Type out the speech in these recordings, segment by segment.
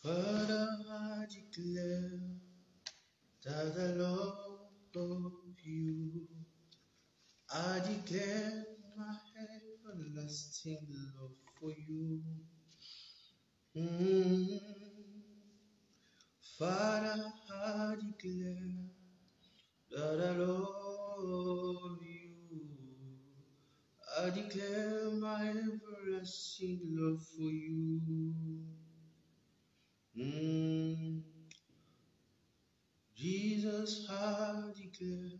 Father, I declare that I love you. I declare my everlasting love for you. Mm. Father, I declare that I love you. I declare my everlasting love for you. Mm. Jesus, I declare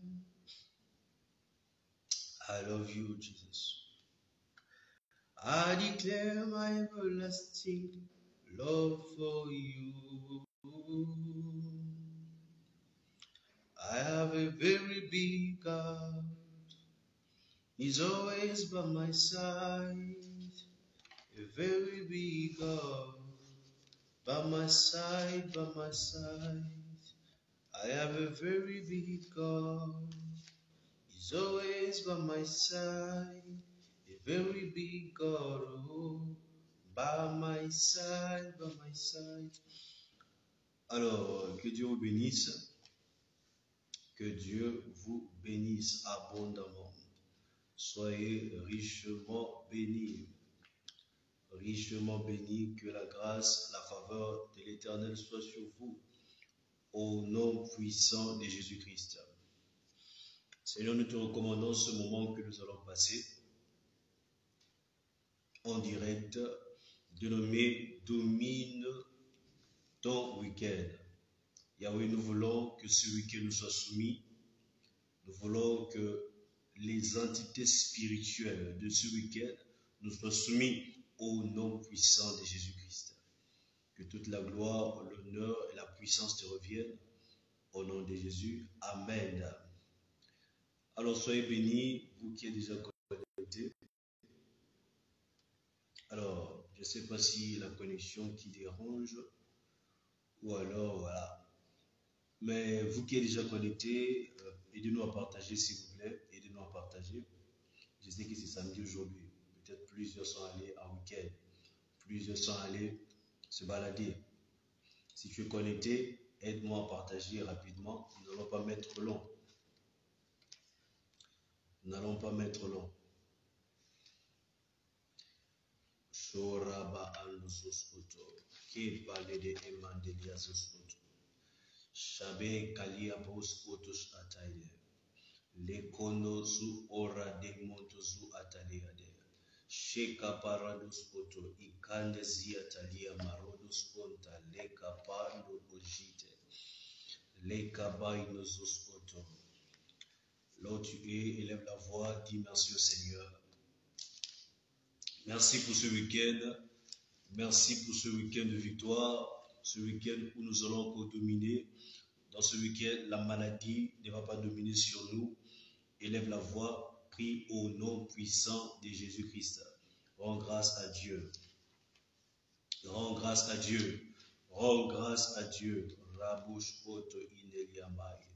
I love you, Jesus. I declare my everlasting love for you. I have a very big God. He's always by my side. A very big God. By my side, by my side. I have a very big God. He's always by my side. A very big God. Oh, by my side, by my side. Alors, que Dieu vous bénisse. Que Dieu vous bénisse abondamment. Soyez richement bénis. Richement bénis, que la grâce, la faveur de l'Éternel soit sur vous. Au nom puissant de Jésus-Christ. Seigneur, nous te recommandons ce moment que nous allons passer en direct, dénommé Domine ton week-end. Yahweh, nous voulons que ce week-end nous soit soumis. Nous voulons que les entités spirituelles de ce week-end nous soient soumises au nom puissant de Jésus-Christ. Que toute la gloire, l'honneur et la puissance te reviennent au nom de Jésus. Amen. Alors soyez bénis, vous qui êtes déjà connectés. Alors, je ne sais pas si la connexion qui dérange ou alors voilà. Mais vous qui êtes déjà connectés, aidez-nous à partager s'il vous plaît. Aidez-nous à partager. Je sais que c'est samedi aujourd'hui. Peut-être plusieurs sont allés en week-end. Plusieurs sont allés se balader. Si tu es connecté, aide-moi à partager rapidement. Nous n'allons pas mettre long. Nous n'allons pas mettre long. Shoraba alusoskoto. Ke balede emandelia zoskoto. Shabe kalia boskotos ataide. Lekono zu ora de monto zu ataliade. Sheka parados koto ikande zia talia marodos konta leka pando ojite. Leka bainosos koto. Lord, tu es, élève la voix, dis merci au Seigneur. Merci pour ce week-end. Merci pour ce week-end de victoire. Ce week-end où nous allons encore dominer. Dans ce week-end, la maladie ne va pas dominer sur nous. Élève la voix, prie au nom puissant de Jésus-Christ. Rends grâce à Dieu. Rends grâce à Dieu. Rends grâce à Dieu. Rabush oto ineliamai.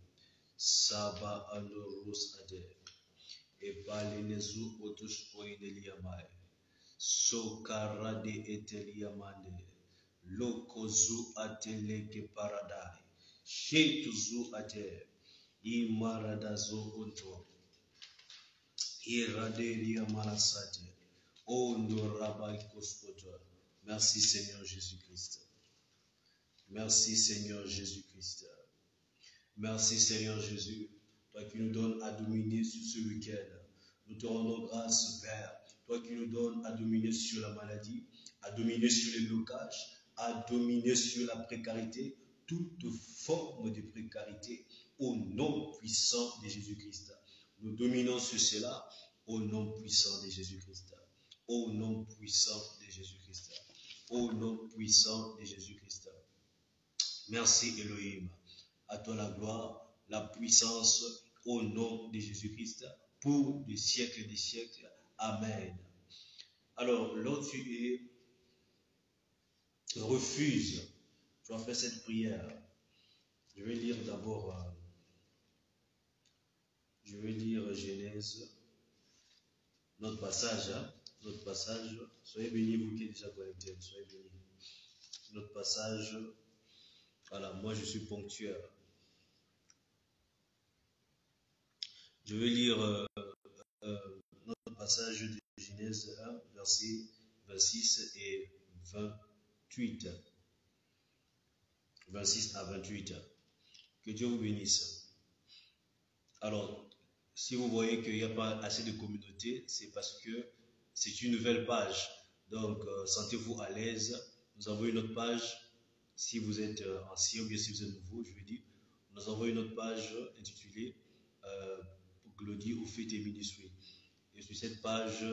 Saba anoros ade. Epalenezu otus oineliamai. Sokara de eteliamande. Lokozu ateleke paradai. Shetuzu ate. Imaradazo onto. Iradelia malasate. Ondo rabai koskoto. Merci Seigneur Jésus-Christ. Merci Seigneur Jésus-Christ. Merci Seigneur Jésus. Toi qui nous donnes à dominer sur ce week-end. Nous te rendons grâce, Père. Toi qui nous donnes à dominer sur la maladie, à dominer sur les blocages, à dominer sur la précarité, toute forme de précarité, au nom puissant de Jésus-Christ. Nous dominons sur cela au nom puissant de Jésus-Christ. Au nom puissant de Jésus-Christ. Au nom puissant de Jésus-Christ. Merci Elohim. À toi la gloire, la puissance au nom de Jésus-Christ pour des siècles et des siècles. Amen. Alors, lorsque tu refuses, tu vas faire cette prière. Je vais lire d'abord, je vais lire Genèse, notre passage, Soyez bénis, vous qui êtes déjà connectés, soyez bénis. notre passage. Voilà, moi je suis ponctuel. Je vais lire notre passage de Genèse 1, versets 26 et 28. 26 à 28. Que Dieu vous bénisse. Alors, si vous voyez qu'il n'y a pas assez de communauté, c'est parce que c'est une nouvelle page. Donc, sentez-vous à l'aise. Nous avons une autre page. Si vous êtes ancien ou bien si vous êtes nouveau, je veux dire, nous avons une autre page intitulée Glody au Faith et Ministry. Et sur cette page,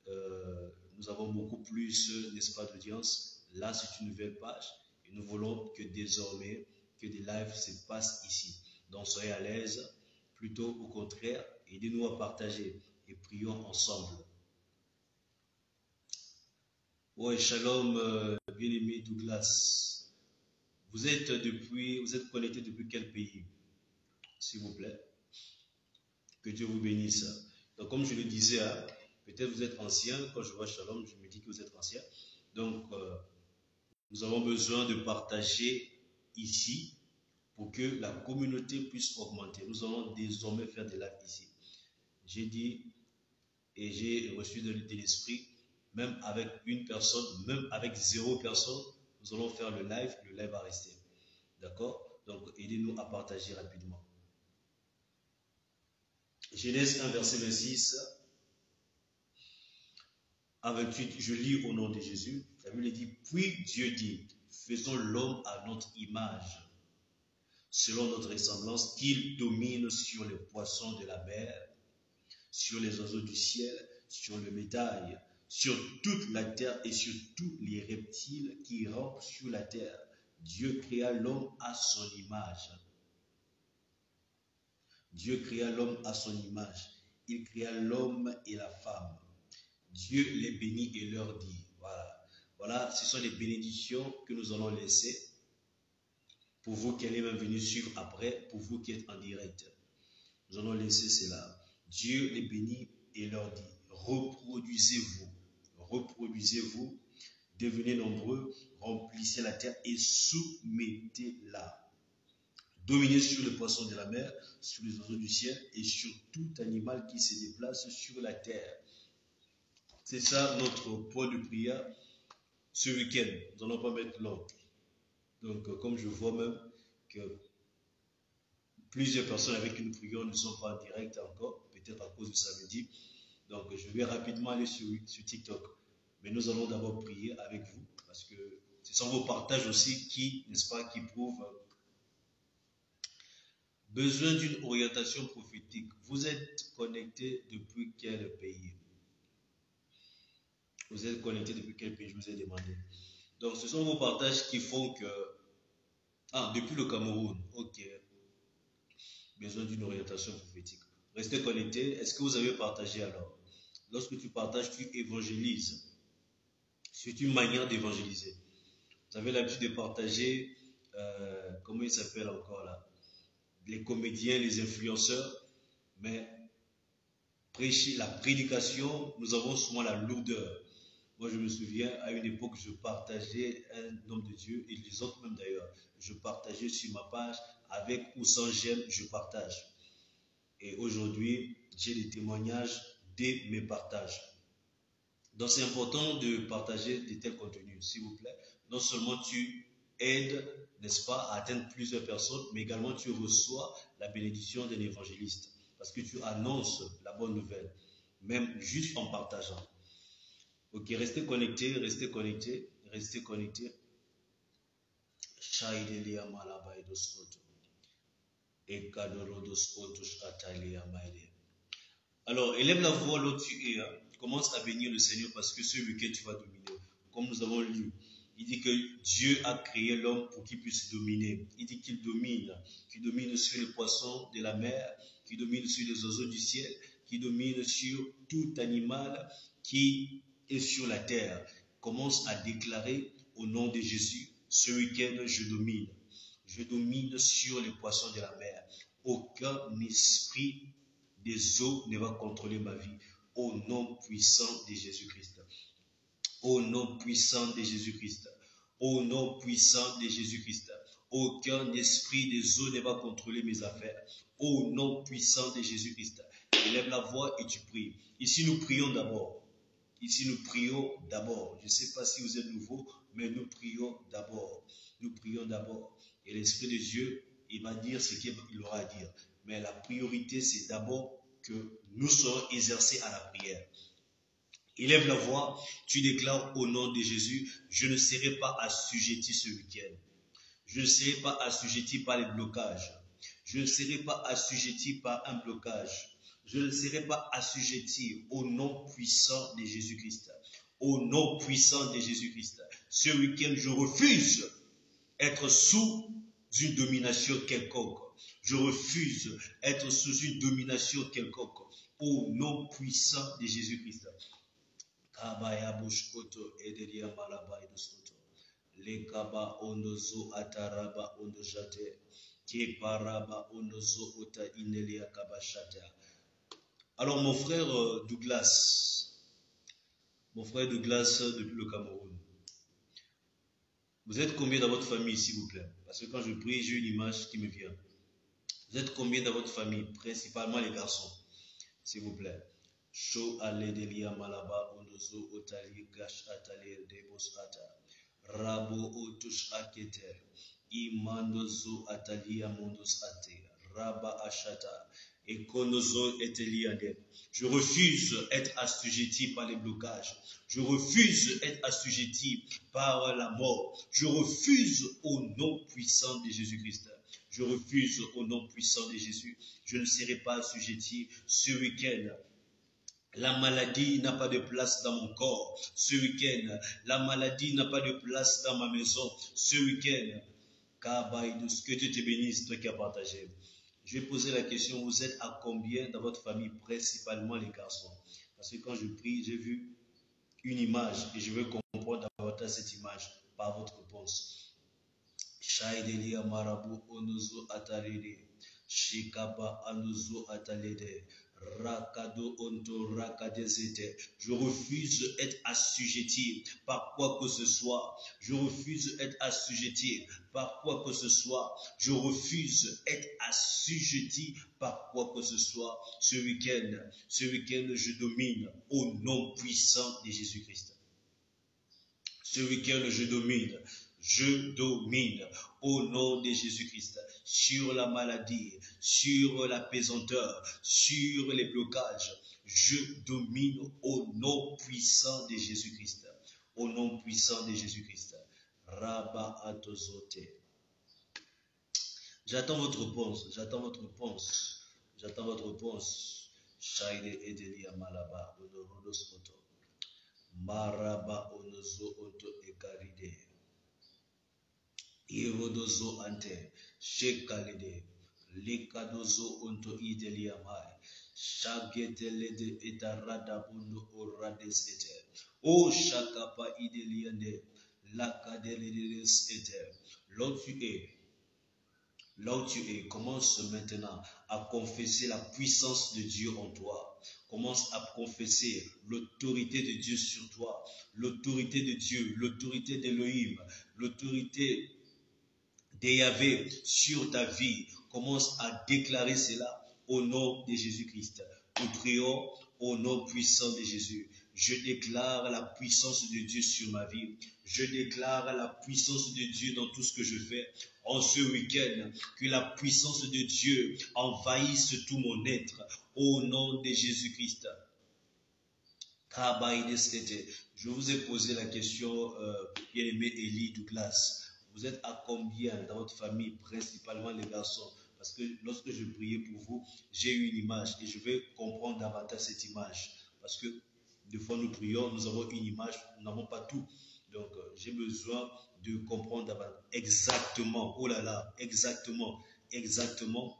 nous avons beaucoup plus, n'est-ce pas, d'audience. Là, c'est une nouvelle page. Et nous voulons que désormais, que des lives se passent ici. Donc, soyez à l'aise. Plutôt au contraire, aidez-nous à partager et prions ensemble. Ouais, shalom, bien-aimé Douglas. Vous êtes connecté depuis quel pays, s'il vous plaît? Que Dieu vous bénisse. Donc, comme je le disais, hein, peut-être vous êtes ancien. Quand je vois shalom, je me dis que vous êtes ancien. Donc, nous avons besoin de partager ici pour que la communauté puisse augmenter. Nous allons désormais faire des lives ici. J'ai dit et j'ai reçu de l'esprit, même avec une personne, même avec 0 personne, nous allons faire le live va rester. D'accord? Donc, aidez-nous à partager rapidement. Genèse 1, verset 26 à 28, je lis au nom de Jésus. La Bible dit, puis Dieu dit, faisons l'homme à notre image, selon notre ressemblance, qu'il domine sur les poissons de la mer, sur les oiseaux du ciel, sur le bétail, sur toute la terre et sur tous les reptiles qui rampent sur la terre. Dieu créa l'homme à son image. Dieu créa l'homme à son image. Il créa l'homme et la femme. Dieu les bénit et leur dit, voilà. Voilà, ce sont les bénédictions que nous allons laisser pour vous qui allez même venir suivre après, pour vous qui êtes en direct. Nous allons laisser cela. Dieu les bénit et leur dit, reproduisez-vous, reproduisez-vous, devenez nombreux, remplissez la terre et soumettez-la. Dominez sur les poissons de la mer, sur les oiseaux du ciel et sur tout animal qui se déplace sur la terre. C'est ça notre point de prière ce week-end. Nous n'allons pas mettre l'autre. Donc, comme je vois même que plusieurs personnes avec qui nous prions ne sont pas en direct encore, peut-être à cause du samedi. Donc, je vais rapidement aller sur TikTok. Mais nous allons d'abord prier avec vous, parce que ce sont vos partages aussi qui, n'est-ce pas, qui prouvent besoin d'une orientation prophétique. Vous êtes connecté depuis quel pays? Vous êtes connecté depuis quel pays? Je vous ai demandé. Donc, ce sont vos partages qui font que... Ah, depuis le Cameroun. Ok. Besoin d'une orientation prophétique. Restez connectés. Est-ce que vous avez partagé alors? Lorsque tu partages, tu évangélises. C'est une manière d'évangéliser. Vous avez l'habitude de partager, comment il s'appelle encore là? Les comédiens, les influenceurs. Mais prêcher, la prédication, nous avons souvent la lourdeur. Moi, je me souviens, à une époque, je partageais un homme de Dieu, et les autres même d'ailleurs. Je partageais sur ma page, avec ou sans j'aime, je partage. Et aujourd'hui, j'ai des témoignages de mes partages. Donc, c'est important de partager de tels contenus, s'il vous plaît. Non seulement tu aides, n'est-ce pas, à atteindre plusieurs personnes, mais également tu reçois la bénédiction d'un évangéliste. Parce que tu annonces la bonne nouvelle, même juste en partageant. Ok, restez connectés, restez connectés, restez connectés. Alors, élève la voix là où tu es. Hein. Commence à bénir le Seigneur parce que ce week-end tu vas dominer. Comme nous avons lu, il dit que Dieu a créé l'homme pour qu'il puisse dominer. Il dit qu'il domine sur les poissons de la mer, qu'il domine sur les oiseaux du ciel, qu'il domine sur tout animal qui est sur la terre. Commence à déclarer au nom de Jésus, ce week-end je domine. Je domine sur les poissons de la mer. Aucun esprit des eaux ne va contrôler ma vie. Au nom puissant de Jésus-Christ. Au nom puissant de Jésus-Christ. Au nom puissant de Jésus-Christ. Aucun esprit des eaux ne va contrôler mes affaires. Au nom puissant de Jésus-Christ. Élève la voix et tu pries. Ici, nous prions d'abord. Ici, nous prions d'abord. Je ne sais pas si vous êtes nouveau, mais nous prions d'abord. Nous prions d'abord. Et l'Esprit de Dieu, il va dire ce qu'il aura à dire. Mais la priorité, c'est d'abord que nous serons exercés à la prière. Élève la voix, tu déclares au nom de Jésus, je ne serai pas assujetti ce week-end. Je ne serai pas assujetti par les blocages. Je ne serai pas assujetti par un blocage. Je ne serai pas assujetti au nom puissant de Jésus-Christ. Au nom puissant de Jésus-Christ. Ce week-end, je refuse d'être sous une domination quelconque. Je refuse d'être sous une domination quelconque. Au nom puissant de Jésus-Christ. Kabaya bushkoto edelia malaba idoskoto. Lekaba ondozo ataraba ondojate. Keparaba ondozo ota inelia kabashata. Alors mon frère Douglas depuis le Cameroun, vous êtes combien dans votre famille s'il vous plaît? Parce que quand je prie, j'ai une image qui me vient. Vous êtes combien dans votre famille? Principalement les garçons, s'il vous plaît. Show aledelia malaba ondozo otali gash atali debos ata. Rabo otush akete. Imandozo atalia mondos ate. Raba ashata. Ekonozo eteliande. Je refuse d'être assujetti par les blocages. Je refuse d'être assujetti par la mort. Je refuse au nom puissant de Jésus-Christ. Je refuse au nom puissant de Jésus. Je ne serai pas assujetti ce week-end. La maladie n'a pas de place dans mon corps. Ce week-end, la maladie n'a pas de place dans ma maison. Ce week-end, que Dieu te bénisse, toi qui as partagé. Je vais poser la question, vous êtes à combien dans votre famille, principalement les garçons? Parce que quand je prie, j'ai vu une image et je veux comprendre davantage cette image par votre réponse. Shaidelia marabu onozo atarede. Shikaba anozo atalede. Rakado onto rakadezete. Je refuse d'être assujetti par quoi que ce soit. Je refuse d'être assujetti par quoi que ce soit. Je refuse d'être assujetti par quoi que ce soit. Ce week-end, je domine au nom puissant de Jésus-Christ. Ce week-end, je domine au nom de Jésus-Christ sur la maladie, sur la pesanteur, sur les blocages. Je domine au nom puissant de Jésus-Christ. Au nom puissant de Jésus-Christ. Rabba atozote. J'attends votre réponse. Shaide edelia malaba onorodoskoto. Maraba onozo onto ekaride. Irodozo ante shekalide. Likadozo onto idelia mai. Shagetelede etarada bondo orades ete. O shakapa ideliande. Lakadeledes ete. Là où tu es, commence maintenant à confesser la puissance de Dieu en toi. Commence à confesser l'autorité de Dieu sur toi, l'autorité de Dieu, l'autorité d'Élohim, l'autorité de Yahvé sur ta vie. Commence à déclarer cela au nom de Jésus-Christ. Nous prions au nom puissant de Jésus. Je déclare la puissance de Dieu sur ma vie. Je déclare la puissance de Dieu dans tout ce que je fais. En ce week-end, que la puissance de Dieu envahisse tout mon être. Au nom de Jésus-Christ. Je vous ai posé la question, bien-aimé Élie Douglas. Vous êtes à combien dans votre famille, principalement les garçons? Parce que lorsque je priais pour vous, j'ai eu une image et je vais comprendre davantage cette image. Parce que des fois nous prions, nous avons une image, nous n'avons pas tout. Donc j'ai besoin de comprendre davantage. Exactement, oh là là, exactement,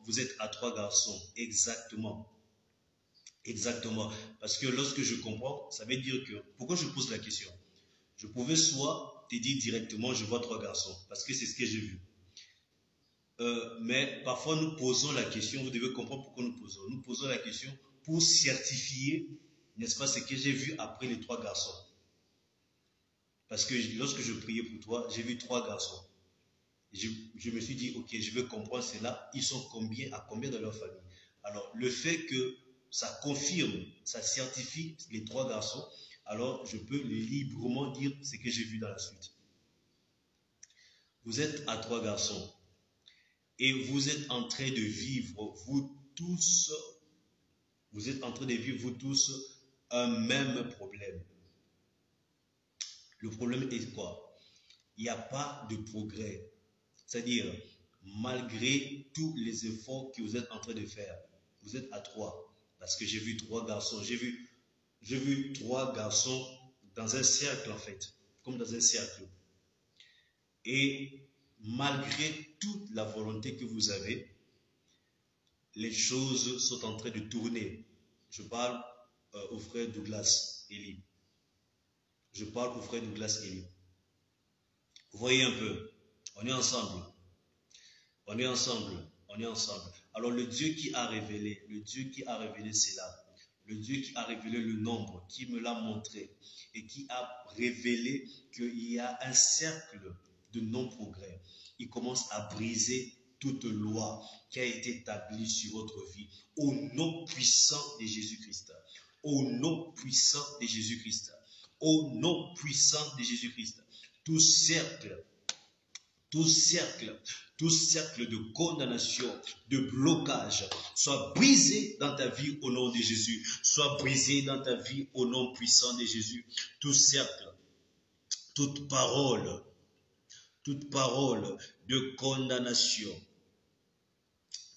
vous êtes à 3 garçons, exactement. Parce que lorsque je comprends, ça veut dire que, pourquoi je pose la question? Je pouvais soit te dire directement, je vois 3 garçons, parce que c'est ce que j'ai vu. Mais parfois nous posons la question, vous devez comprendre pourquoi nous posons. Nous posons la question pour certifier, n'est-ce pas, ce que j'ai vu après les 3 garçons. Parce que lorsque je priais pour toi, j'ai vu 3 garçons. Je me suis dit, ok, je veux comprendre cela. Ils sont à combien dans leur famille? Alors, le fait que ça confirme, ça certifie les 3 garçons, alors je peux librement dire ce que j'ai vu dans la suite. Vous êtes à 3 garçons et vous êtes en train de vivre, vous êtes en train de vivre, vous tous, un même problème. Le problème est quoi? Il n'y a pas de progrès. C'est-à-dire, malgré tous les efforts que vous êtes en train de faire, vous êtes à 3. Parce que j'ai vu 3 garçons. J'ai vu 3 garçons dans un cercle, en fait. Comme dans un cercle. Et malgré toute la volonté que vous avez, les choses sont en train de tourner. Je parle au frère Douglas Eli. Je parle au frère Douglas Eli. Vous voyez un peu, on est ensemble. On est ensemble. On est ensemble. Alors le Dieu qui a révélé cela, le Dieu qui a révélé le nombre, qui me l'a montré et qui a révélé qu'il y a un cercle de non-progrès. Il commence à briser toute loi qui a été établie sur votre vie au nom puissant de Jésus-Christ. Au nom puissant de Jésus-Christ. Au nom puissant de Jésus-Christ. Tout cercle de condamnation, de blocage, soit brisé dans ta vie au nom de Jésus. Soit brisé dans ta vie au nom puissant de Jésus. Tout cercle, toute parole de condamnation,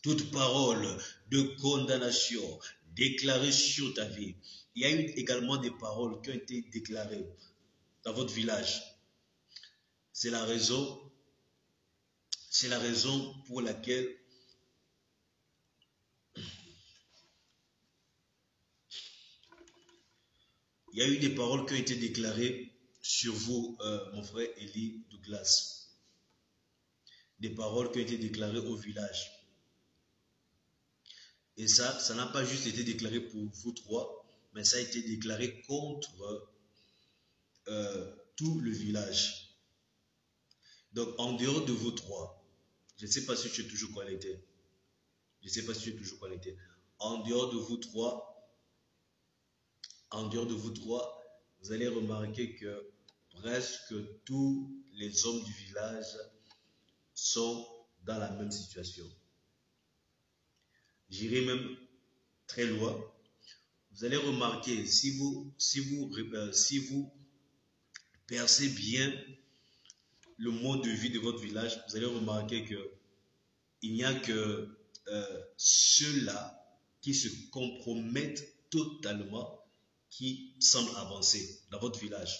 toute parole de condamnation déclarée sur ta vie. Il y a eu également des paroles qui ont été déclarées dans votre village. C'est la raison pour laquelle il y a eu des paroles qui ont été déclarées sur vous, mon frère Eli Douglas. Des paroles qui ont été déclarées au village. Et ça n'a pas juste été déclaré pour vous 3, mais ça a été déclaré contre tout le village. Donc, en dehors de vous 3, je ne sais pas si tu es toujours connecté. En dehors de vous 3, vous allez remarquer que presque tous les hommes du village sont dans la même situation. J'irai même très loin. Vous allez remarquer, si vous percez bien le mode de vie de votre village, vous allez remarquer que il n'y a que ceux-là qui se compromettent totalement qui semblent avancer dans votre village.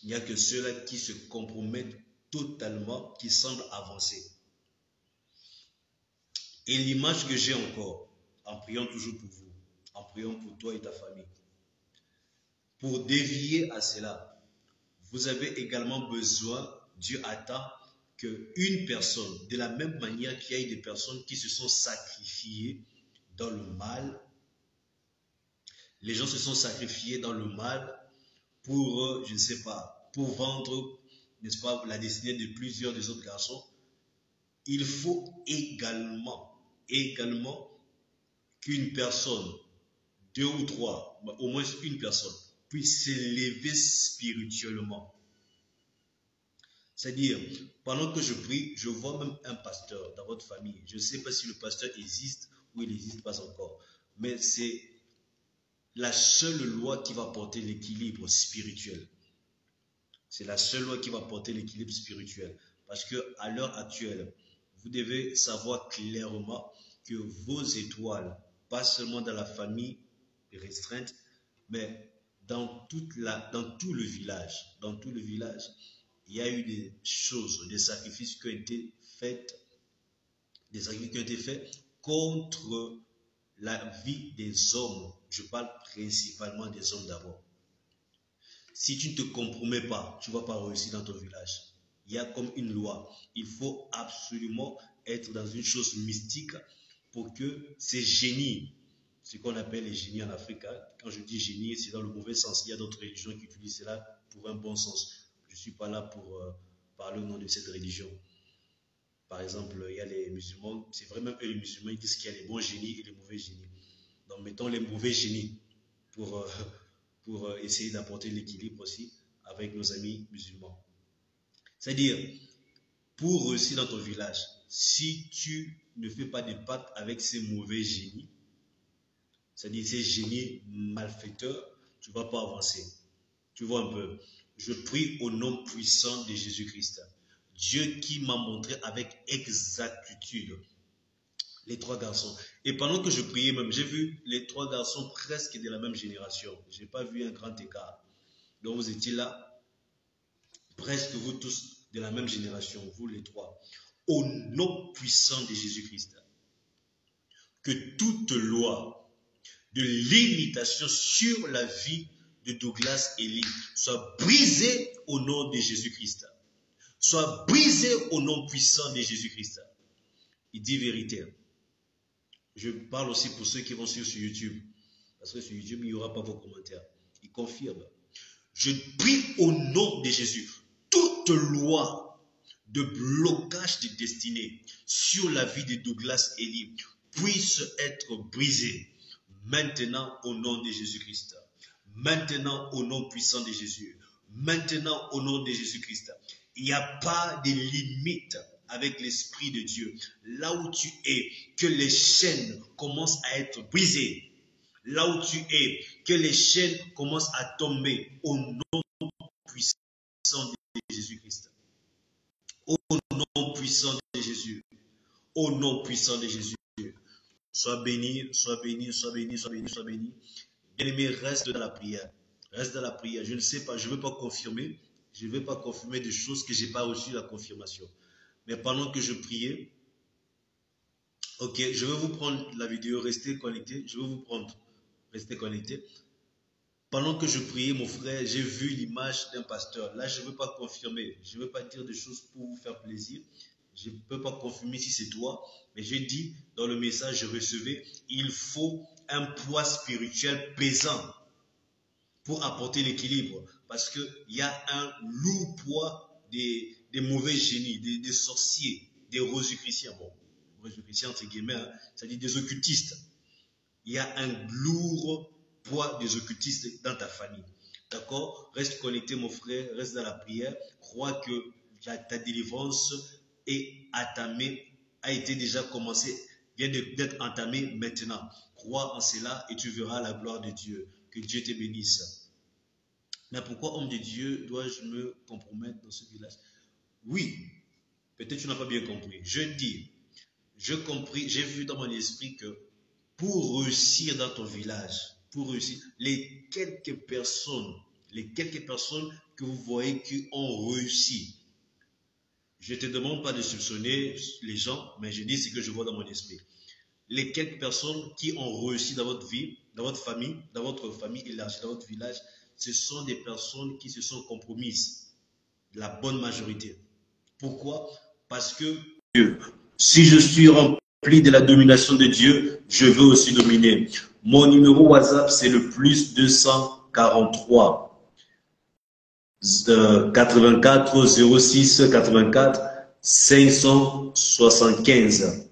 Il n'y a que ceux-là qui se compromettent totalement qui semblent avancer. Et l'image que j'ai encore, en priant toujours pour vous, en priant pour toi et ta famille, pour dévier à cela, vous avez également besoin, Dieu attend qu'une personne, de la même manière qu'il y a eu des personnes qui se sont sacrifiées dans le mal, les gens se sont sacrifiés dans le mal pour, je ne sais pas, pour vendre, n'est-ce pas, la destinée de plusieurs des autres garçons. Il faut également qu'une personne, 2 ou 3, au moins une personne, puisse s'élever spirituellement. C'est-à-dire, pendant que je prie, je vois même un pasteur dans votre famille. Je ne sais pas si le pasteur existe ou il n'existe pas encore. Mais c'est la seule loi qui va porter l'équilibre spirituel. C'est la seule loi qui va porter l'équilibre spirituel. Parce qu'à l'heure actuelle, vous devez savoir clairement que vos étoiles, pas seulement dans la famille restreinte, mais dans tout le village, il y a eu des choses, des sacrifices qui ont été faits, contre la vie des hommes. Je parle principalement des hommes d'abord. Si tu ne te compromets pas, tu ne vas pas réussir dans ton village. Il y a comme une loi. Il faut absolument être dans une chose mystique pour que ces génies ce qu'on appelle les génies en Afrique. Hein. Quand je dis génie, c'est dans le mauvais sens. Il y a d'autres religions qui utilisent cela pour un bon sens. Je ne suis pas là pour parler au nom de cette religion. Par exemple, il y a les musulmans, c'est vraiment eux les musulmans, ils disent qu'il y a les bons génies et les mauvais génies. Donc mettons les mauvais génies pour, essayer d'apporter l'équilibre aussi avec nos amis musulmans. C'est-à-dire, pour réussir dans ton village, si tu ne fais pas de pacte avec ces mauvais génies, c'est-à-dire ces génies malfaiteurs, tu ne vas pas avancer. Tu vois un peu. Je prie au nom puissant de Jésus-Christ. Dieu qui m'a montré avec exactitude les trois garçons. Et pendant que je priais même, j'ai vu les trois garçons presque de la même génération. Je n'ai pas vu un grand écart. Donc vous étiez là, presque vous tous de la même génération, vous les trois. Au nom puissant de Jésus-Christ, que toute loi de limitation sur la vie de Douglas Eli soit brisée au nom de Jésus-Christ. Soit brisée au nom puissant de Jésus-Christ. Il dit vérité. Je parle aussi pour ceux qui vont sur YouTube. Parce que sur YouTube, il n'y aura pas vos commentaires. Il confirme. Je prie au nom de Jésus. Toute loi de blocage de destinée sur la vie de Douglas Eli puisse être brisée. Maintenant au nom de Jésus-Christ. Maintenant au nom puissant de Jésus. Maintenant au nom de Jésus-Christ. Il n'y a pas de limite avec l'Esprit de Dieu. Là où tu es, que les chaînes commencent à être brisées. Là où tu es, que les chaînes commencent à tomber au nom puissant de Jésus-Christ. Au nom puissant de Jésus. Au nom puissant de Jésus. Sois béni, sois béni, sois béni, sois béni, sois béni. Bien-aimé, reste dans la prière. Reste dans la prière. Je ne sais pas, je ne veux pas confirmer. Je ne vais pas confirmer des choses que je n'ai pas reçu la confirmation. Mais pendant que je priais, ok, je vais vous prendre la vidéo, restez connectés. Je vais vous prendre, restez connectés. Pendant que je priais, mon frère, j'ai vu l'image d'un pasteur. Là, je ne veux pas confirmer. Je ne veux pas dire des choses pour vous faire plaisir. Je ne peux pas confirmer si c'est toi. Mais j'ai dit dans le message que je recevais, il faut un poids spirituel pesant pour apporter l'équilibre. Parce qu'il y a un lourd poids des mauvais génies, des sorciers, des rosicruciens. Bon, rosicruciens, entre guillemets, hein, c'est-à-dire des occultistes. Il y a un lourd poids des occultistes dans ta famille. D'accord? Reste connecté, mon frère, reste dans la prière. Crois que ta délivrance est entamée, a été déjà commencée, vient d'être entamée maintenant. Crois en cela et tu verras la gloire de Dieu. Que Dieu te bénisse. Mais pourquoi, homme de Dieu, dois-je me compromettre dans ce village? Oui, peut-être tu n'as pas bien compris. Je dis, j'ai vu dans mon esprit que pour réussir dans ton village, pour réussir, les quelques personnes que vous voyez qui ont réussi, je ne te demande pas de soupçonner les gens, mais je dis ce que je vois dans mon esprit. Les quelques personnes qui ont réussi dans votre vie, dans votre famille élargie, dans votre village, ce sont des personnes qui se sont compromises, la bonne majorité. Pourquoi? Parce que si je suis rempli de la domination de Dieu, je veux aussi dominer. Mon numéro WhatsApp, c'est le plus 243 84 06 84 575.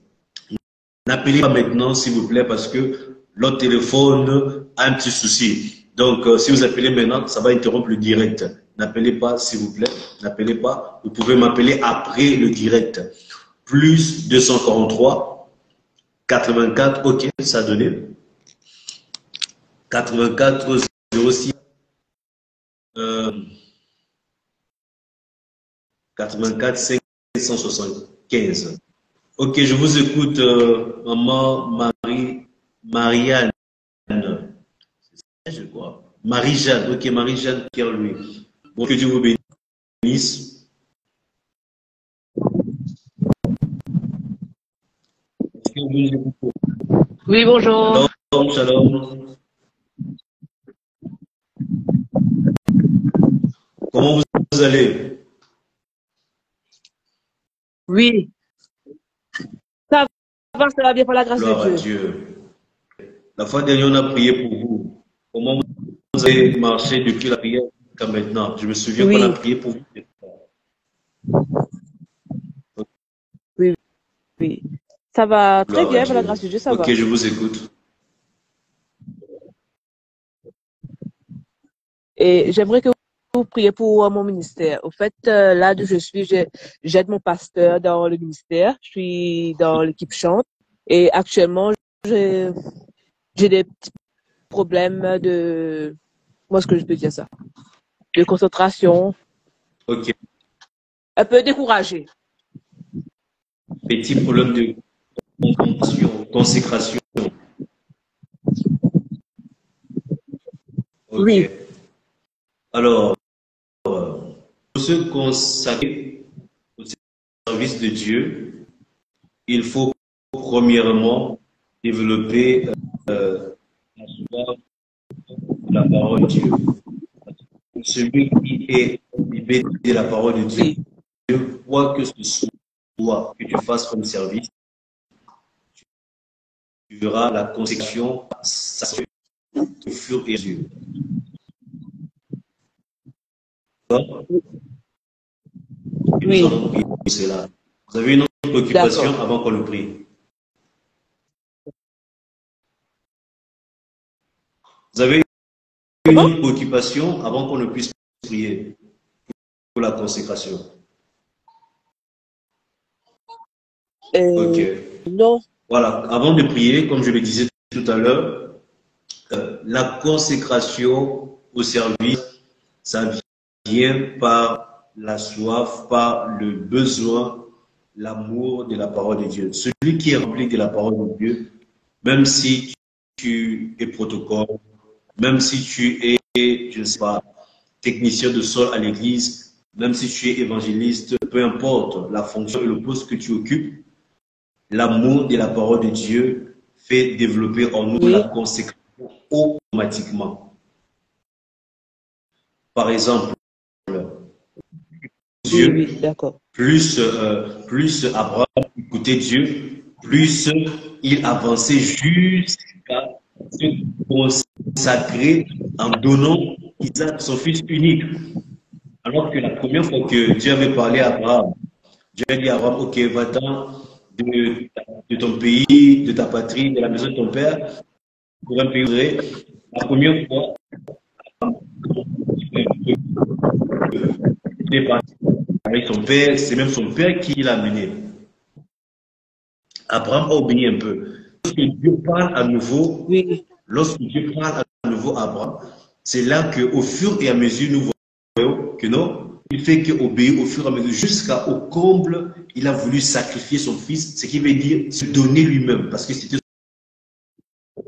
N'appelez pas maintenant, s'il vous plaît, parce que l'autre téléphone a un petit souci. Donc, si vous appelez maintenant, ça va interrompre le direct. N'appelez pas, s'il vous plaît. N'appelez pas. Vous pouvez m'appeler après le direct. Plus 243 84, ok, ça a donné. 84 06 84 575. Ok, je vous écoute, maman Marianne. Je crois. Marie-Jeanne, ok, Marie-Jeanne Pierre-Louis. Bon, que Dieu vous bénisse. Oui, bonjour. Shalom, shalom. Comment vous allez? Oui. Ça va bien par la grâce Gloire de à Dieu. Dieu. La fois dernière, on a prié pour vous. Comment vous avez marché depuis la prière jusqu'à maintenant? Je me souviens qu'on a Oui, prié pour vous. oui, oui. Ça va très Gloire à bien, par la Dieu. grâce de Dieu, ça Ok, va. je vous écoute. Et j'aimerais que vous priez pour mon ministère. Au fait, là où je suis, j'aide mon pasteur dans le ministère. Je suis dans l'équipe chante. Et actuellement, j'ai j'ai des petits problèmes de, comment est-ce que je peux dire ça? De concentration, Ok. un peu découragé. Petit problème de consécration. Ok. Oui, Alors, pour se consacrer au service de Dieu, il faut premièrement développer la foi de la parole de Dieu. Celui qui est imbibé de la parole de Dieu, oui, quoi que ce soit que tu fasses comme service, tu verras la consécration au fur et à mesure. Et nous oui, allons prier pour cela. Vous avez une autre préoccupation d'accord. avant qu'on le prie? Vous avez une Comment? autre préoccupation avant qu'on ne puisse prier pour la consécration? Ok. Non, Voilà. Avant de prier, comme je le disais tout à l'heure, la consécration au service, ça vient par la soif, par le besoin, l'amour de la parole de Dieu. Celui qui est rempli de la parole de Dieu, même si tu es protocole, même si tu es, je ne sais pas, technicien de sol à l'église, même si tu es évangéliste, peu importe la fonction et le poste que tu occupes, l'amour de la parole de Dieu fait développer en nous la oui, consécration automatiquement. Par exemple, oui, oui, Dieu, d'accord. plus Abraham écoutait Dieu, plus il avançait jusqu'à se consacrer en donnant Isaac, son fils unique. Alors que la première fois que Dieu avait parlé à Abraham, Dieu a dit à Abraham, ok, va-t'en de ton pays, de ta patrie, de la maison de ton père, pour un pays vrai. La première fois, il est parti avec son père, c'est même son père qui l'a mené. Abraham a obéi un peu. Lorsque Dieu parle à nouveau, Oui, lorsque Dieu parle à nouveau à Abraham, c'est là qu'au fur et à mesure, nous voyons que non, il fait qu'obéir au fur et à mesure, jusqu'au comble, il a voulu sacrifier son fils, ce qui veut dire se donner lui-même, parce que c'était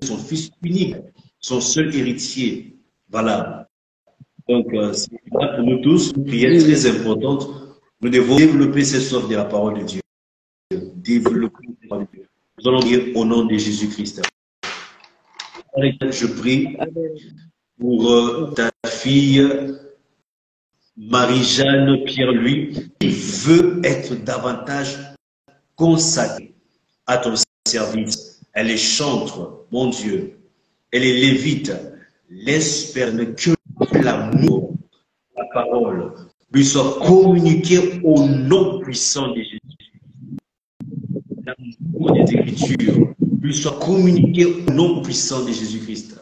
son fils unique, son seul héritier. Voilà. Donc, c'est là pour nous tous une prière oui, très oui. importante. Nous devons développer cette soif de la parole de Dieu. Développer la parole de Dieu. Nous allons prier au nom de Jésus-Christ. Je prie Amen. pour ta fille Marie-Jeanne Pierre-Louis qui veut être davantage consacrée à ton service. Elle est chantre, mon Dieu. Elle est lévite. L'espère que l'amour, la parole, lui soit communiqué au nom puissant de Jésus. L'amour des Écritures lui soit communiqué au nom puissant de Jésus-Christ.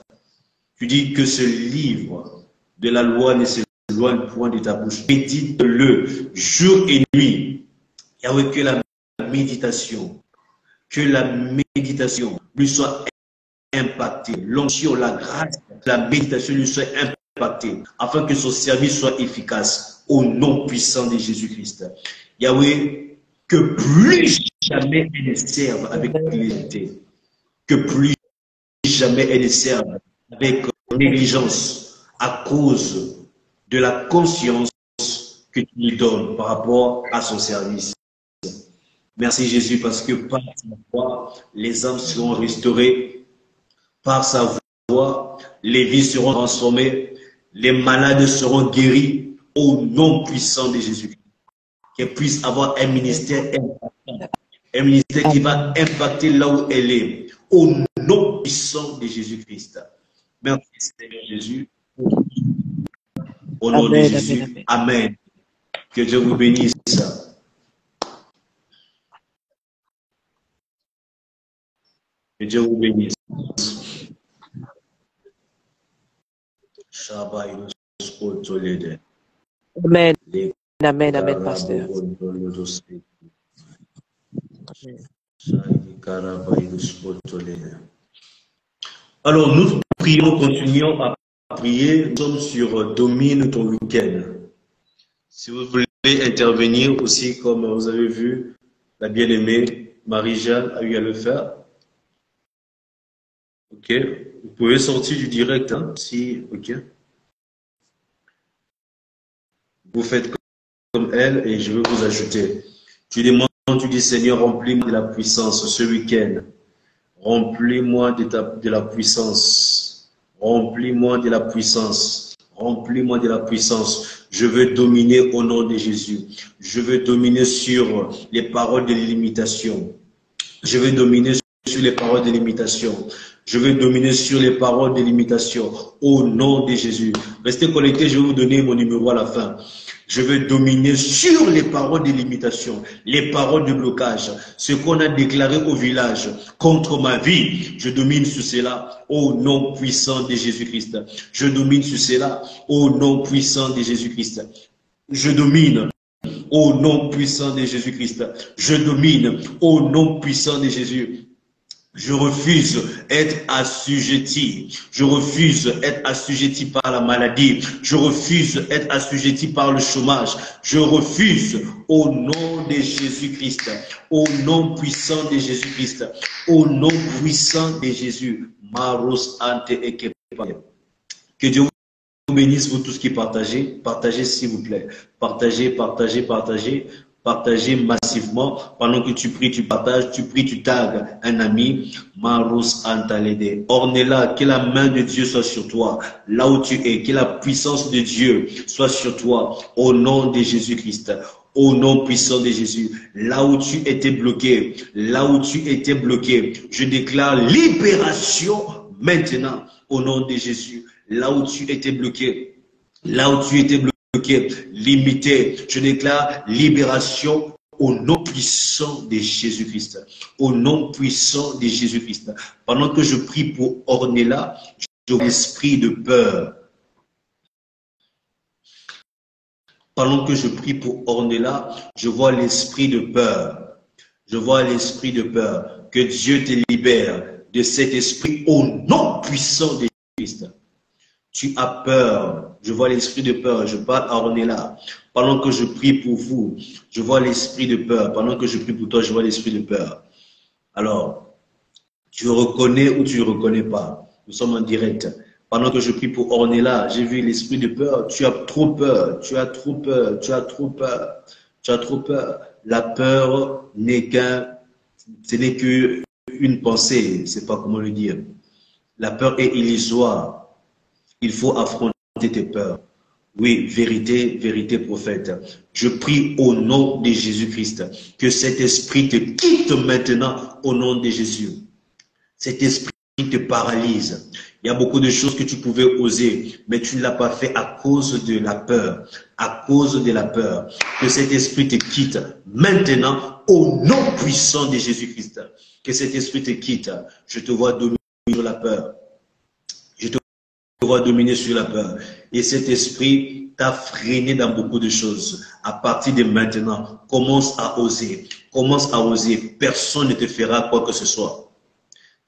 Tu dis que ce livre de la loi ne s'éloigne point de ta bouche. Médite-le jour et nuit. Yahweh, que la méditation lui soit impactée. L'onction, la grâce, la méditation lui soit impactée, afin que son service soit efficace au nom puissant de Jésus-Christ. Yahweh, que plus jamais elle ne serve avec fidélité, que plus jamais elle ne serve avec négligence à cause de la conscience que tu lui donnes par rapport à son service. Merci Jésus parce que par sa voix, les âmes seront restaurées. Par sa voix, les vies seront transformées. Les malades seront guéris au nom puissant de Jésus. Qu'elle puisse avoir un ministère impactant. Un ministère qui va Amen. impacter là où elle est. Au nom puissant de Jésus-Christ. Merci Seigneur Jésus. Au nom de Amen, Jésus. amen, amen. Amen. Que Dieu vous bénisse. Que Dieu vous bénisse. Amen, amen, amen, pasteur. Alors, nous prions, continuons à prier. Nous sommes sur Domine ton week-end. Si vous voulez intervenir aussi, comme vous avez vu, la bien-aimée Marie-Jeanne a eu à le faire. Ok, vous pouvez sortir du direct, hein, si, ok. Vous faites comme elle et je vais vous ajouter. Tu demandes, tu dis Seigneur, remplis-moi de la puissance ce week-end. Remplis-moi de la puissance. Remplis-moi de la puissance. Remplis-moi de la puissance. Je veux dominer au nom de Jésus. Je veux dominer sur les paroles de l'imitation. Je veux dominer sur les paroles de l'imitation. Je veux dominer sur les paroles de l'imitation au nom de Jésus. Restez connectés, je vais vous donner mon numéro à la fin. Je veux dominer sur les paroles de l'imitation, les paroles de blocage, ce qu'on a déclaré au village contre ma vie. Je domine sur cela au nom puissant de Jésus-Christ. Je domine sur cela au nom puissant de Jésus-Christ. Je domine au nom puissant de Jésus-Christ. Je domine au nom puissant de Jésus. Je refuse être assujetti. Je refuse être assujetti par la maladie. Je refuse être assujetti par le chômage. Je refuse au nom de Jésus-Christ. Au nom puissant de Jésus-Christ. Au nom puissant de Jésus. Maros ante eke. Que Dieu vous bénisse, vous tous qui partagez. Partagez s'il vous plaît. Partagez, partagez, partagez. Partagez massivement. Pendant que tu pries, tu partages, tu pries, tu tags un ami. Marus Antalede. Ornella, que la main de Dieu soit sur toi, là où tu es, que la puissance de Dieu soit sur toi, au nom de Jésus-Christ. Au nom puissant de Jésus, là où tu étais bloqué, je déclare libération maintenant, au nom de Jésus. Là où tu étais bloqué, limité, je déclare libération au nom puissant de Jésus-Christ. Au nom puissant de Jésus-Christ. Pendant que je prie pour Ornella, je vois l'esprit de peur. Pendant que je prie pour Ornella, je vois l'esprit de peur. Je vois l'esprit de peur. Que Dieu te libère de cet esprit au nom puissant de Jésus-Christ. Tu as peur. Je vois l'esprit de peur. Je parle à Ornella. Pendant que je prie pour vous, je vois l'esprit de peur. Pendant que je prie pour toi, je vois l'esprit de peur. Alors, tu reconnais ou tu ne reconnais pas. Nous sommes en direct. Pendant que je prie pour Ornella, j'ai vu l'esprit de peur. Tu as trop peur. Tu as trop peur. Tu as trop peur. Tu as trop peur. La peur n'est ce n'est qu'une pensée. Je ne sais pas comment le dire. La peur est illusoire. Il faut affronter tes peurs. Oui, vérité, vérité prophète. Je prie au nom de Jésus-Christ que cet esprit te quitte maintenant au nom de Jésus. Cet esprit te paralyse. Il y a beaucoup de choses que tu pouvais oser, mais tu ne l'as pas fait à cause de la peur. À cause de la peur. Que cet esprit te quitte maintenant au nom puissant de Jésus-Christ. Que cet esprit te quitte. Je te vois dominer sur la peur. Dominer sur la peur. Et cet esprit t'a freiné dans beaucoup de choses. À partir de maintenant, commence à oser. Commence à oser. Personne ne te fera quoi que ce soit.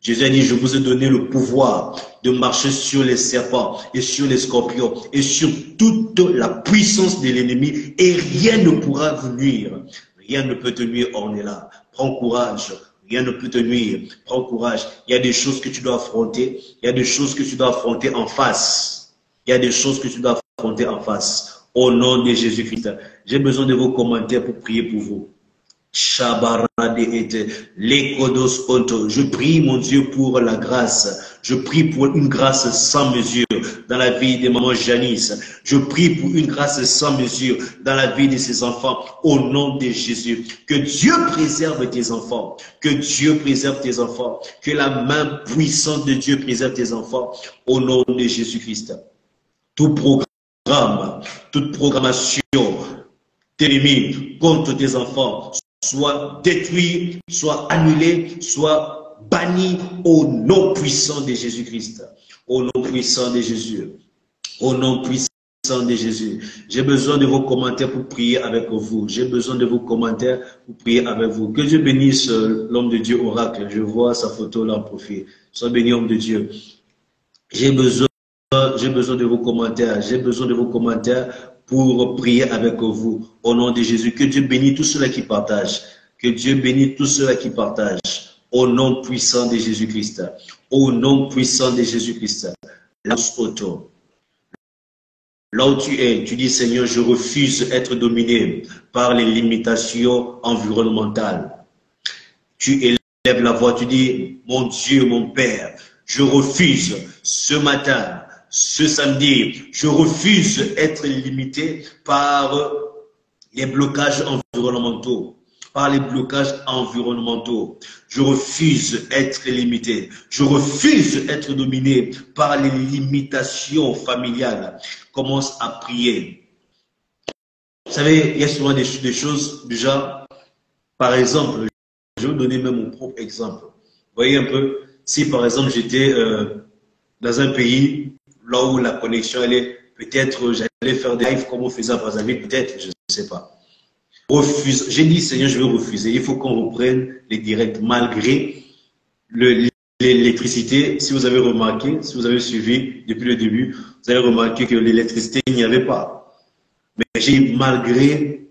Jésus a dit, je vous ai donné le pouvoir de marcher sur les serpents et sur les scorpions et sur toute la puissance de l'ennemi et rien ne pourra vous nuire. Rien ne peut te nuire, Ornella. Prends courage. Rien ne peut te nuire. Prends courage. Il y a des choses que tu dois affronter. Il y a des choses que tu dois affronter en face. Il y a des choses que tu dois affronter en face. Au nom de Jésus-Christ. J'ai besoin de vos commentaires pour prier pour vous. Je prie, mon Dieu, pour la grâce. Je prie pour une grâce sans mesure dans la vie de maman Janice. Je prie pour une grâce sans mesure dans la vie de ses enfants, au nom de Jésus. Que Dieu préserve tes enfants, que Dieu préserve tes enfants, que la main puissante de Dieu préserve tes enfants, au nom de Jésus-Christ. Tout programme, toute programmation t'élimine contre tes enfants, soit détruit, soit annulé, soit banni au nom puissant de Jésus-Christ. Au nom puissant de Jésus. Au nom puissant de Jésus. J'ai besoin de vos commentaires pour prier avec vous. J'ai besoin de vos commentaires pour prier avec vous. Que Dieu bénisse l'homme de Dieu oracle. Je vois sa photo là en profil. Sois béni, homme de Dieu. J'ai besoin de vos commentaires. J'ai besoin de vos commentaires pour prier avec vous. Au nom de Jésus. Que Dieu bénisse tous ceux-là qui partagent. Que Dieu bénisse tous ceux-là qui partagent. Au nom puissant de Jésus-Christ. Au nom puissant de Jésus-Christ. Là où tu es, tu dis, Seigneur, je refuse d'être dominé par les limitations environnementales. Tu élèves la voix, tu dis, mon Dieu, mon Père, je refuse ce matin, ce samedi, je refuse d'être limité par les blocages environnementaux. Je refuse d'être limité. Je refuse d'être dominé par les limitations familiales. Commence à prier. Vous savez, il y a souvent des choses du genre, par exemple, je vais vous donner même mon propre exemple. Vous voyez un peu, si par exemple j'étais dans un pays, là où la connexion elle est, peut-être j'allais faire des lives comme on faisait à Brazzaville, peut-être, je ne sais pas. J'ai dit, Seigneur, je vais refuser. Il faut qu'on reprenne les directs malgré l'électricité. Si vous avez remarqué, si vous avez suivi depuis le début, vous avez remarqué que l'électricité, il n'y avait pas. Mais j'ai dit, malgré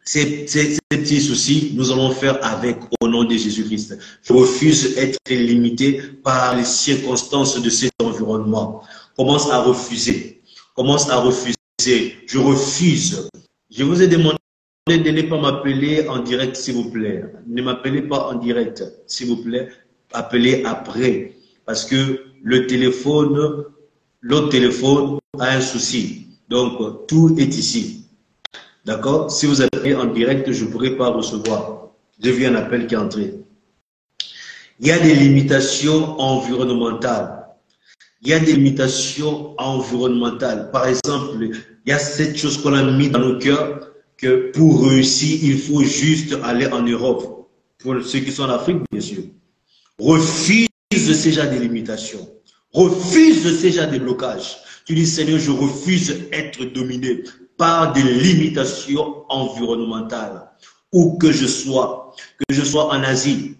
ces petits soucis, nous allons faire avec au nom de Jésus-Christ. Je refuse d'être limité par les circonstances de cet environnement. Commence à refuser. Commence à refuser. Je refuse. Je vous ai demandé de ne pas m'appeler en direct, s'il vous plaît. Ne m'appelez pas en direct, s'il vous plaît. Appelez après. Parce que l'autre téléphone a un souci. Donc, tout est ici. D'accord? Si vous appelez en direct, je ne pourrai pas recevoir. J'ai vu un appel qui est entré. Il y a des limitations environnementales. Par exemple, il y a cette chose qu'on a mis dans nos cœurs, que pour réussir, il faut juste aller en Europe. Pour ceux qui sont en Afrique, bien sûr. Refuse ces genres de limitations. Refuse ces genres de blocages. Tu dis, Seigneur, je refuse d'être dominé par des limitations environnementales. Où que je sois en Asie,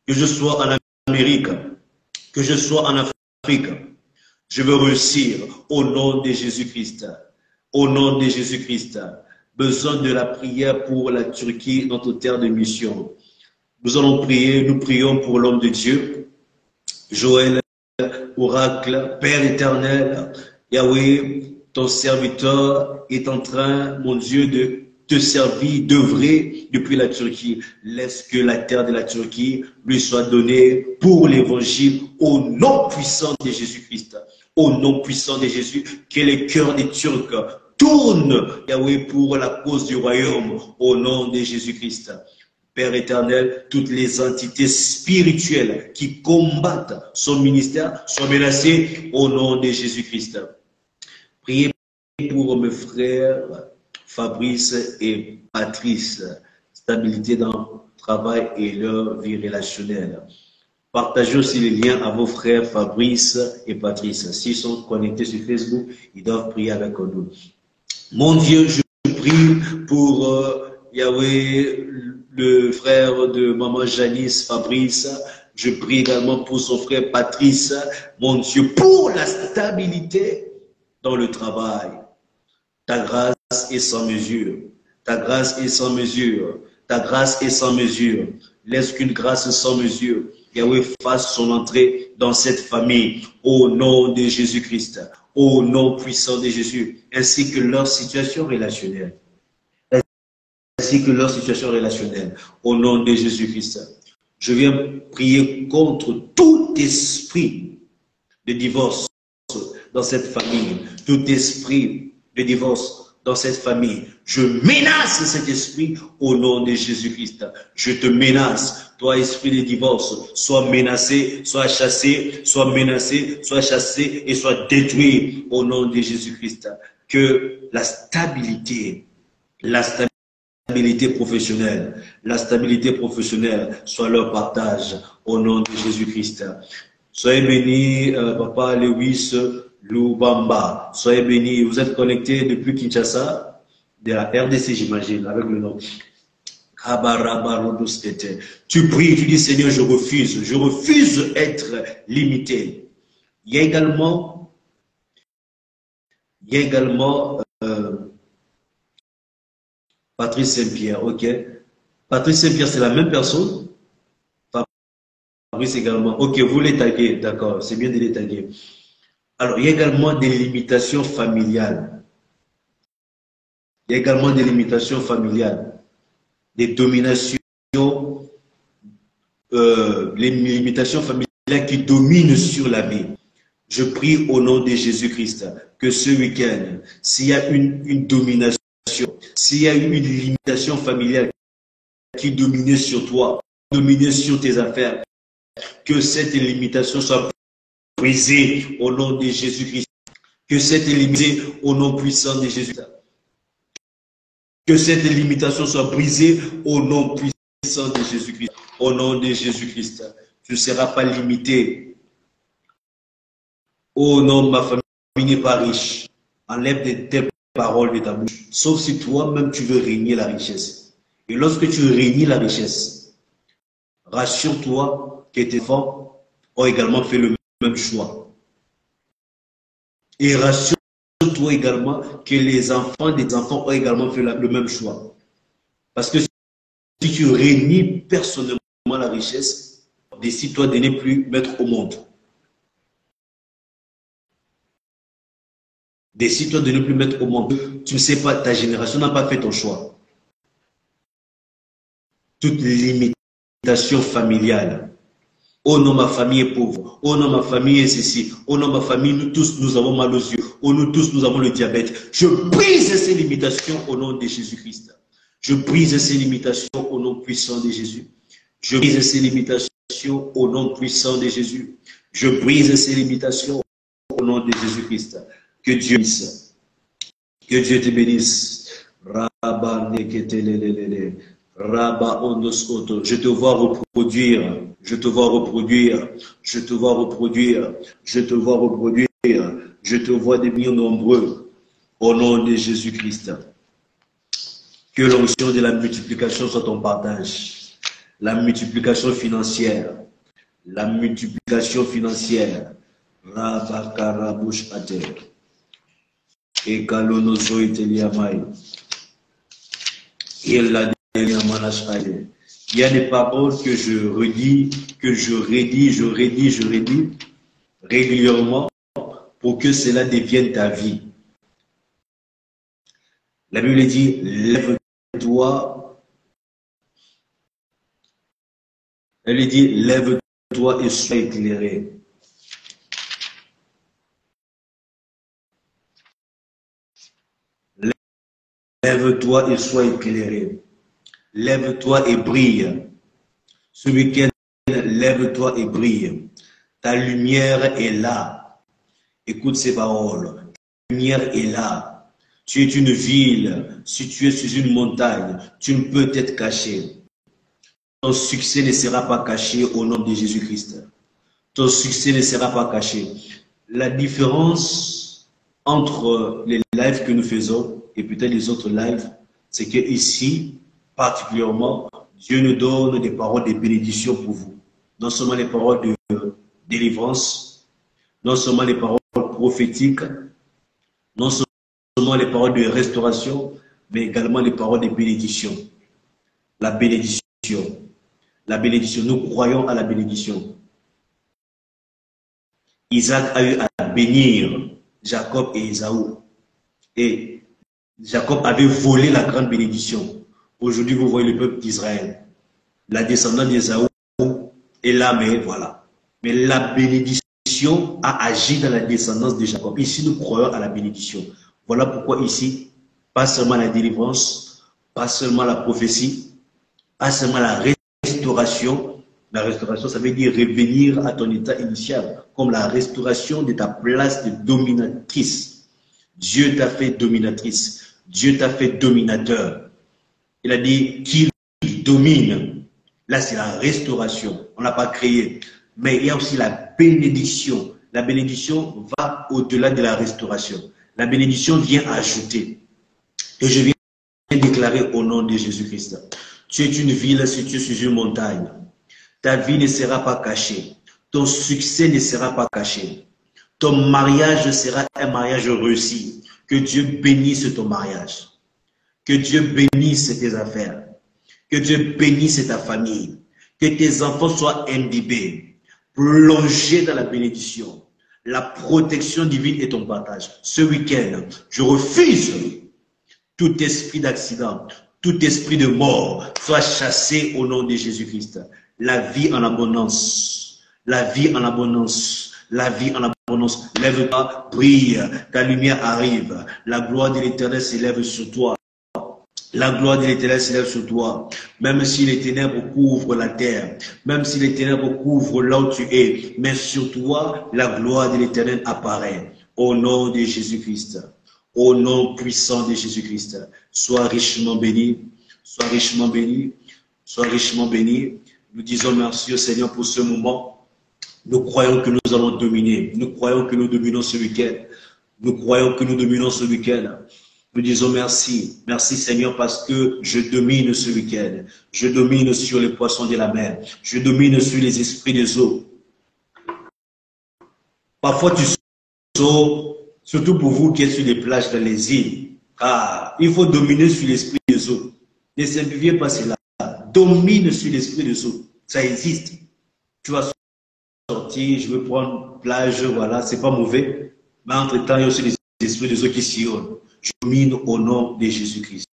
que je sois en Amérique, que je sois en Afrique, je veux réussir au nom de Jésus-Christ. Au nom de Jésus-Christ. Besoin de la prière pour la Turquie, notre terre de mission. Nous allons prier, nous prions pour l'homme de Dieu, Joël, oracle, Père éternel, Yahweh, ton serviteur est en train, mon Dieu, de te servir, d'œuvrer depuis la Turquie. Laisse que la terre de la Turquie lui soit donnée pour l'évangile au nom puissant de Jésus-Christ. Au nom puissant de Jésus, que les cœurs des Turcs tourne, Yahweh, pour la cause du royaume, au nom de Jésus-Christ. Père éternel, toutes les entités spirituelles qui combattent son ministère soient menacées au nom de Jésus-Christ. Priez pour mes frères Fabrice et Patrice, stabilité dans le travail et leur vie relationnelle. Partagez aussi les liens à vos frères Fabrice et Patrice. S'ils sont connectés sur Facebook, ils doivent prier avec nous. Mon Dieu, je prie pour Yahweh, le frère de maman Janice, Fabrice. Je prie également pour son frère Patrice. Mon Dieu, pour la stabilité dans le travail. Ta grâce est sans mesure. Ta grâce est sans mesure. Ta grâce est sans mesure. Laisse qu'une grâce sans mesure, Yahweh, fasse son entrée dans cette famille. Au nom de Jésus-Christ. Au nom puissant de Jésus, ainsi que leur situation relationnelle. Au nom de Jésus-Christ. Je viens prier contre tout esprit de divorce, dans cette famille, tout esprit de divorce dans cette famille, je menace cet esprit au nom de Jésus-Christ. Je te menace, toi esprit de divorce, sois menacé, sois chassé, sois menacé, sois chassé et sois détruit au nom de Jésus-Christ. Que la stabilité professionnelle soit leur partage au nom de Jésus-Christ. Soyez bénis, Papa Lewis Lubamba. Soyez bénis. Vous êtes connecté depuis Kinshasa, de la RDC, j'imagine, avec le nom. Tu pries, tu dis Seigneur, je refuse d'être limité. Il y a également Patrice Saint-Pierre, ok. Patrice Saint-Pierre, c'est la même personne. Fabrice également. Ok, vous les taguez, d'accord, c'est bien de les taguer. Alors, il y a également des limitations familiales. Des dominations, les limitations familiales qui dominent sur la vie. Je prie au nom de Jésus-Christ que ce week-end, s'il y a une domination, s'il y a une limitation familiale qui domine sur toi, domine sur tes affaires, que cette limitation soit brisée au nom de Jésus-Christ. Que cette limitation au nom puissant de Jésus-Christ. Que cette limitation soit brisée au nom puissant de Jésus-Christ. Au nom de Jésus-Christ. Tu ne seras pas limité. Oh non, ma famille n'est pas riche. Enlève de telles paroles de ta bouche. Sauf si toi-même tu veux régner la richesse. Et lorsque tu régnes la richesse, rassure-toi que tes enfants ont également fait le même choix. Et rassure-toi également que les enfants des enfants ont également fait le même choix. Parce que si tu régnes personnellement la richesse, décide-toi de ne plus mettre au monde. Décide-toi de ne plus mettre au monde. Tu ne sais pas, ta génération n'a pas fait ton choix. Toute limitation familiale. Oh non, ma famille est pauvre. Oh non, ma famille est ceci. Oh non, ma famille, nous tous, nous avons mal aux yeux. Oh, nous tous, nous avons le diabète. Je brise ces limitations au nom de Jésus-Christ. Je brise ces limitations au nom puissant de Jésus. Je brise ces limitations au nom puissant de Jésus. Je brise ces limitations au nom de Jésus-Christ. Que Dieu bénisse. Que Dieu te bénisse. Je te vois reproduire. Je te vois reproduire. Je te vois reproduire. Je te vois reproduire. Je te vois devenir nombreux. Au nom de Jésus-Christ. Que l'onction de la multiplication soit ton partage. La multiplication financière. La multiplication financière. Rabakarabouche à terre. Et Kalonozo Iteliamai. Il y a des paroles que je redis, que je rédige régulièrement pour que cela devienne ta vie. La Bible dit, lève-toi. Elle dit, lève-toi et sois éclairé. Lève-toi et sois éclairé. Lève-toi et brille. Ce week-end, lève-toi et brille. Ta lumière est là. Écoute ces paroles. Ta lumière est là. Tu es une ville. Si tu es sur une montagne, tu ne peux être caché. Ton succès ne sera pas caché au nom de Jésus-Christ. Ton succès ne sera pas caché. La différence entre les lives que nous faisons et peut-être les autres lives, c'est que ici, particulièrement, Dieu nous donne des paroles de bénédiction pour vous. Non seulement les paroles de délivrance, non seulement les paroles prophétiques, non seulement les paroles de restauration, mais également les paroles de bénédiction. La bénédiction. La bénédiction. Nous croyons à la bénédiction. Isaac a eu à bénir Jacob et Ésaü. Et Jacob avait volé la grande bénédiction. Aujourd'hui, vous voyez le peuple d'Israël. La descendance d'Ésaü est là, mais voilà. Mais la bénédiction bénédiction a agi dans la descendance de Jacob. Ici, nous croyons à la bénédiction. Voilà pourquoi ici, pas seulement la délivrance, pas seulement la prophétie, pas seulement la restauration. La restauration, ça veut dire revenir à ton état initial, comme la restauration de ta place de dominatrice. Dieu t'a fait dominatrice. Dieu t'a fait dominateur. Il a dit qu'il domine. Là, c'est la restauration. On n'a pas créé. Mais il y a aussi la bénédiction. La bénédiction va au-delà de la restauration. La bénédiction vient ajouter. Et je viens déclarer au nom de Jésus-Christ. Tu es une ville située sur une montagne. Ta vie ne sera pas cachée. Ton succès ne sera pas caché. Ton mariage sera un mariage réussi. Que Dieu bénisse ton mariage. Que Dieu bénisse tes affaires. Que Dieu bénisse ta famille. Que tes enfants soient imbibés, plongés dans la bénédiction. La protection divine est ton partage. Ce week-end, je refuse tout esprit d'accident, tout esprit de mort soit chassé au nom de Jésus-Christ. La vie en abondance, la vie en abondance, la vie en abondance. Lève-toi, brille, ta lumière arrive. La gloire de l'Éternel s'élève sur toi. La gloire de l'Éternel s'élève sur toi. Même si les ténèbres couvrent la terre, même si les ténèbres couvrent là où tu es, mais sur toi, la gloire de l'Éternel apparaît. Au nom de Jésus-Christ. Au nom puissant de Jésus-Christ. Sois richement béni. Sois richement béni. Sois richement béni. Nous disons merci au Seigneur pour ce moment. Nous croyons que nous allons dominer. Nous croyons que nous dominons ce week-end. Nous croyons que nous dominons ce week-end. Nous disons merci. Merci Seigneur parce que je domine ce week-end. Je domine sur les poissons de la mer. Je domine sur les esprits des eaux. Parfois tu sautes, surtout pour vous qui êtes sur les plages dans les îles. Ah, il faut dominer sur l'esprit des eaux. Ne simplifiez pas cela. Domine sur l'esprit des eaux. Ça existe. Tu vas sortir, je veux prendre plage, voilà, c'est pas mauvais. Mais entre-temps, il y a aussi les esprits des eaux qui sillonnent. Je domine au nom de Jésus-Christ.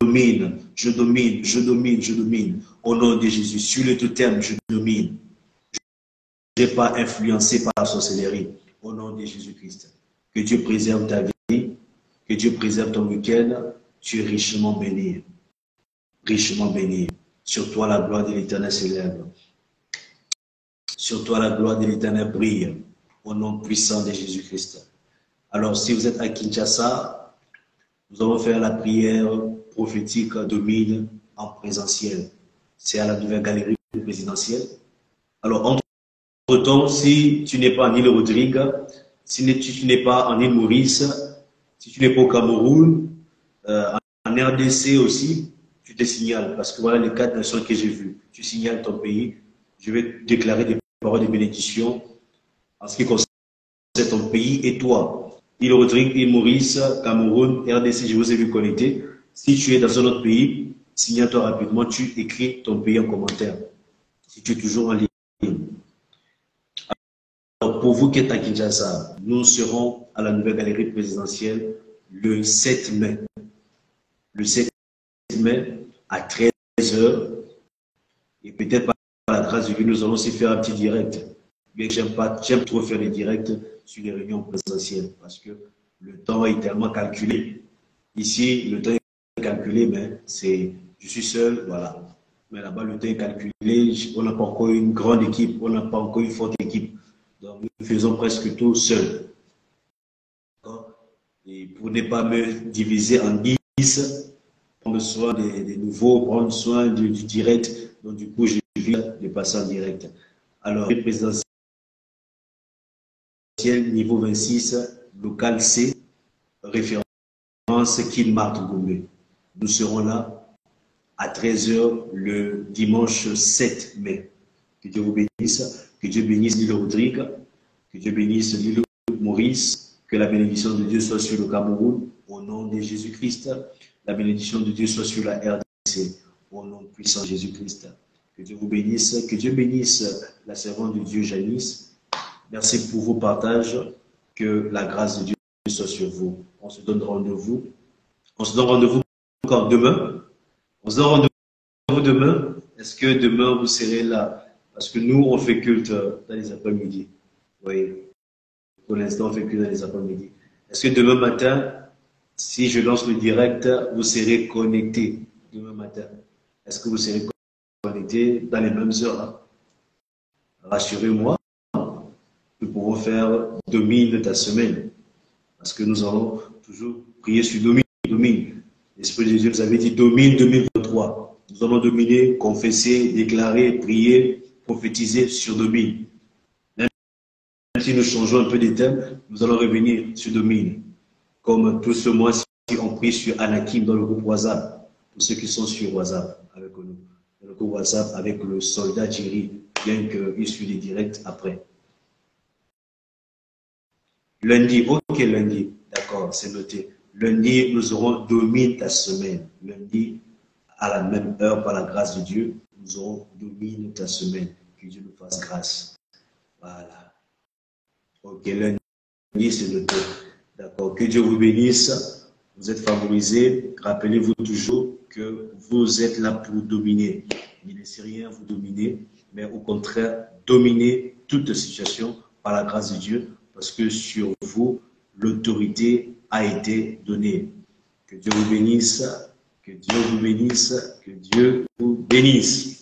Je domine au nom de Jésus. Sur le totem, je domine. Je ne suis pas influencé par la sorcellerie au nom de Jésus-Christ. Que Dieu préserve ta vie, que Dieu préserve ton week-end. Tu es richement béni. Richement béni. Sur toi, la gloire de l'Éternel s'élève. Sur toi, la gloire de l'Éternel brille. Au nom puissant de Jésus-Christ. Alors, si vous êtes à Kinshasa, nous allons faire la prière prophétique domine en présentiel. C'est à la nouvelle galerie présidentielle. Alors, entre-temps, si tu n'es pas en île Rodrigue, si tu n'es pas en île Maurice, si tu n'es pas au Cameroun, en RDC aussi, tu te signales. Parce que voilà les 4 nations que j'ai vues. Tu signales ton pays. Je vais déclarer des paroles de bénédiction en ce qui concerne ton pays et toi. Île Rodrigue, île Maurice, Cameroun, RDC, je vous ai vu connecter. Si tu es dans un autre pays, signale-toi rapidement, tu écris ton pays en commentaire. Si tu es toujours en ligne. Alors, pour vous qui êtes à Kinshasa, nous serons à la nouvelle galerie présidentielle le 7 mai. Le 7 mai à 13 h. Et peut-être par la grâce de Dieu, nous allons aussi faire un petit direct. Mais j'aime trop faire les directs sur les réunions présentielles parce que le temps est tellement calculé. Ici, le temps est calculé, mais je suis seul, voilà. Mais là-bas, le temps est calculé. On n'a pas encore une grande équipe, on n'a pas encore une forte équipe. Donc, nous faisons presque tout seuls. Et pour ne pas me diviser en 10, prendre soin des nouveaux, prendre soin du direct. Donc, du coup, je viens de passer en direct. Alors, le présidentiel niveau 26, local C, référence Kinmart Gombe. Nous serons là à 13 h le dimanche 7 mai. Que Dieu vous bénisse, que Dieu bénisse l'île Rodrigue, que Dieu bénisse l'île Maurice, que la bénédiction de Dieu soit sur le Cameroun, au nom de Jésus-Christ. La bénédiction de Dieu soit sur la RDC, au nom puissant de Jésus-Christ. Que Dieu vous bénisse, que Dieu bénisse la servante de Dieu Janice. Merci pour vos partages. Que la grâce de Dieu soit sur vous. On se donne rendez-vous. On se donne rendez-vous quand demain. On se donne rendez-vous demain. Est-ce que demain vous serez là? Parce que nous, on fait culte dans les après-midi. Oui. Pour l'instant, on fait que dans les après-midi. Est-ce que demain matin, si je lance le direct, vous serez connecté demain matin? Est-ce que vous serez connecté dans les mêmes heures, hein? Rassurez-moi, nous pourrons faire domine ta semaine. Parce que nous allons toujours prier sur domine. L'Esprit de Dieu nous avait dit domine 2023. Nous allons dominer, confesser, déclarer, prier, prophétiser sur domine. Même si nous changeons un peu des thèmes, nous allons revenir sur domine. Comme tout ce mois-ci, on prie sur Anakim dans le groupe WhatsApp. Pour ceux qui sont sur WhatsApp avec nous. Dans le groupe WhatsApp avec le soldat Thierry, bien qu'il suit les directs après. Lundi, ok, lundi, d'accord, c'est noté. Lundi, nous aurons domine ta semaine. Lundi, à la même heure, par la grâce de Dieu, nous aurons domine ta semaine. Que Dieu nous fasse grâce. Voilà. Ok, lundi, c'est noté. D'accord, que Dieu vous bénisse. Vous êtes favorisés. Rappelez-vous toujours que vous êtes là pour dominer. Ne laissez rien vous dominer, mais au contraire, dominez toute situation par la grâce de Dieu, parce que sur vous, l'autorité a été donnée. Que Dieu vous bénisse, que Dieu vous bénisse, que Dieu vous bénisse.